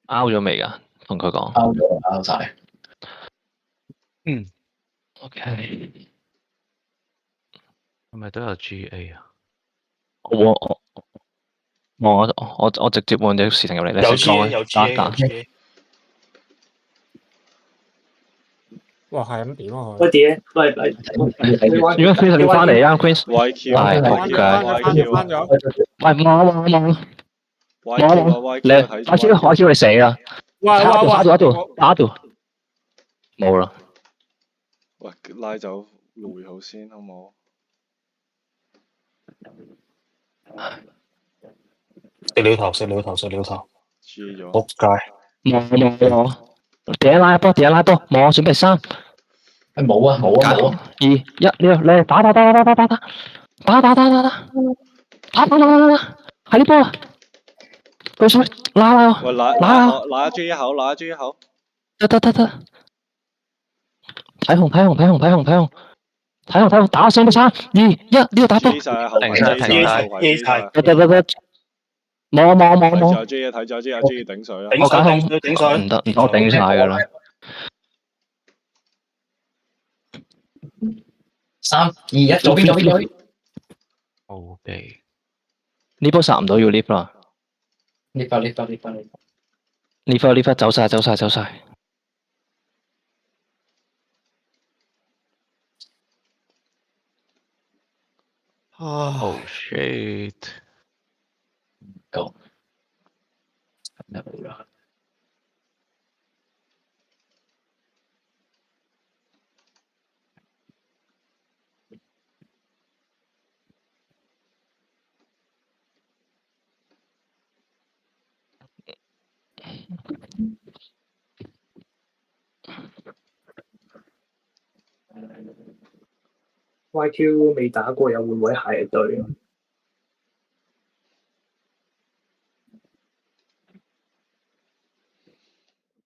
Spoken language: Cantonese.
out 咗未㗎？同佢講。out 晒。OK。係咪都有 GA 啊？我直接換隻事情入嚟咧。有 GA 有 GA 有打 GA。哇，係咁點啊喂，點？喂，如果 Queen 你翻嚟啊 ，Queen。YQ 係翻咗。喂，望。YQ 啊你 YQ 睇住 YQ 你死啦！哇！打到，冇啦。喂，拉走回好先，好冇？食了頭。注意咗。仆街。冇。第一拉波，冇，準備3、冇啊2、1，你打，喺呢波啊！對水，拉喂，拿一追一口，得，睇紅，打上到3、2、1，呢度打波，追晒後排，得，冇，睇住 J 啊 J 頂水啊！我解控，頂水。唔得，我頂晒㗎啦。 3、2、1，左邊。好地。呢波殺唔到要 lift 啦。lift 返。lift 走晒。Oh shit！ Go。YQ 未打過，又會唔會鞋隊？